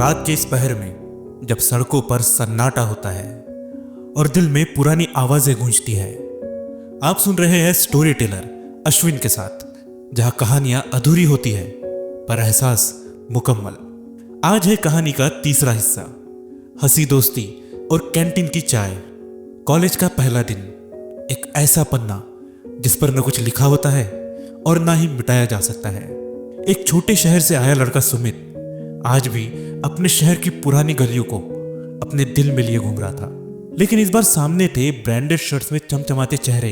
रात के इस पहर में जब सड़कों पर सन्नाटा होता है और दिल में पुरानी आवाजें गूंजती है। आप सुन रहे हैं स्टोरी टेलर अश्विन के साथ, जहां कहानियां अधूरी होती है पर एहसास मुकम्मल। आज है कहानी का तीसरा हिस्सा, हंसी दोस्ती और कैंटीन की चाय। कॉलेज का पहला दिन, एक ऐसा पन्ना जिस पर न कुछ लिखा होता है और ना ही मिटाया जा सकता है। एक छोटे शहर से आया लड़का सुमित आज भी अपने शहर की पुरानी गलियों को अपने दिल में लिए घूम रहा था। लेकिन इस बार सामने थे ब्रांडेड शर्ट्स में चमचमाते चेहरे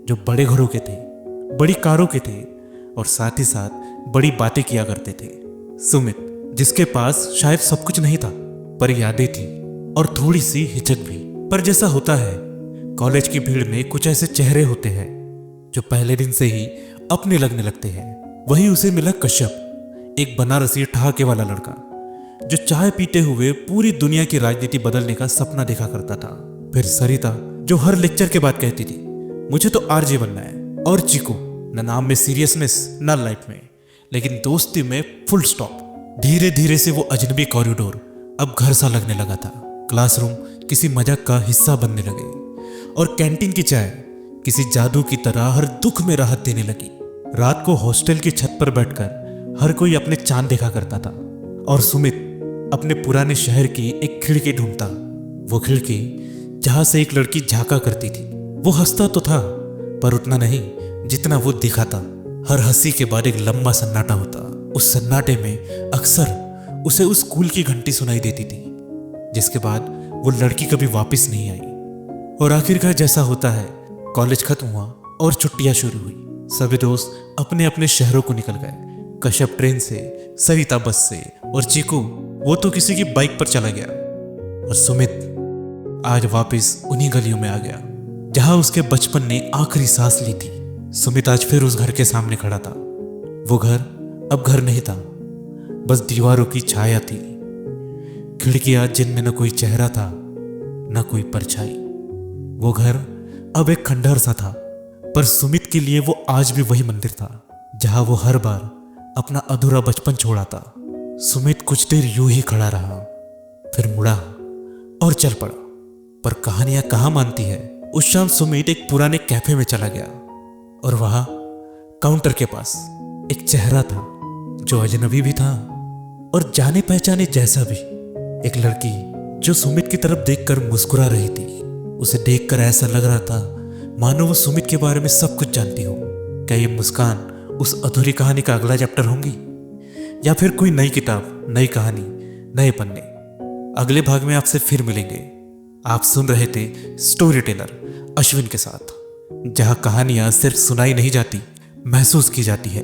जो बड़े घरों के थे, बड़ी कारों के थे और साथ ही साथ बड़ी बातें किया करते थे। सुमित, जिसके पास शायद सब कुछ नहीं था पर यादें थी और थोड़ी सी हिचक भी। पर जैसा होता है कॉलेज की भीड़ में कुछ ऐसे चेहरे होते हैं जो पहले दिन से ही अपने लगने लगते हैं। वही उसे मिला कश्यप, एक बनारसी ठहाके वाला लड़का जो चाय पीते हुए पूरी दुनिया की राजनीति बदलने का सपना देखा करता था। फिर सरिता, जो हर लेक्चर के बाद कहती थी मुझे तो आरजे बनना है। और चीकू, न नाम में सीरियसनेस न लाइफ में, लेकिन दोस्ती में फुल स्टॉप। धीरे धीरे से वो अजनबी कॉरिडोर अब घर सा लगने लगा था। क्लासरूम किसी मजाक का हिस्सा बनने लगे और कैंटीन की चाय किसी जादू की तरह हर दुख में राहत देने लगी। रात को हॉस्टल की छत पर बैठकर हर कोई अपने चांद देखा करता था और सुमित अपने पुराने शहर की एक खिड़की ढूंढता। वो खिड़की जहां से एक लड़की झांका करती थी। वो हंसता तो था पर उतना नहीं जितना वो दिखाता। हर हंसी के बाद एक लंबा सन्नाटा होता। उस सन्नाटे में अक्सर उसे उस स्कूल की घंटी सुनाई देती थी, जिसके बाद वो लड़की कभी वापस नहीं आई। और आखिरकार जैसा होता है, कॉलेज खत्म हुआ और छुट्टियां शुरू हुई। सभी दोस्त अपने अपने शहरों को निकल गए। कश्यप ट्रेन से, सरिता बस से और चीकू वो तो किसी की बाइक पर चला गया। और सुमित आज वापस उन्हीं गलियों में आ गया जहां उसके बचपन ने आखिरी सांस ली थी। सुमित आज फिर उस घर के सामने खड़ा था। वो घर अब घर नहीं था, बस दीवारों की छाया थी। खिड़कियां जिनमें न कोई चेहरा था न कोई परछाई। वो घर अब एक खंडहर सा था, पर सुमित के लिए वो आज भी वही मंदिर था जहां वो हर बार अपना अधूरा बचपन छोड़ा था। सुमित कुछ देर यूं ही खड़ा रहा, फिर मुड़ा और चल पड़ा। पर कहानियां कहां मानती है। उस शाम सुमित एक पुराने कैफे में चला गया और वहां काउंटर के पास एक चेहरा था जो अजनबी भी था और जाने पहचाने जैसा भी। एक लड़की जो सुमित की तरफ देखकर मुस्कुरा रही थी। उसे देखकर ऐसा लग रहा था मानो वो सुमित के बारे में सब कुछ जानती हो। क्या ये मुस्कान उस अधूरी कहानी का अगला चैप्टर होंगी या फिर कोई नई किताब, नई कहानी, नए पन्ने। अगले भाग में आपसे फिर मिलेंगे। आप सुन रहे थे स्टोरी टेलर अश्विन के साथ, जहां कहानियां सिर्फ सुनाई नहीं जाती, महसूस की जाती है।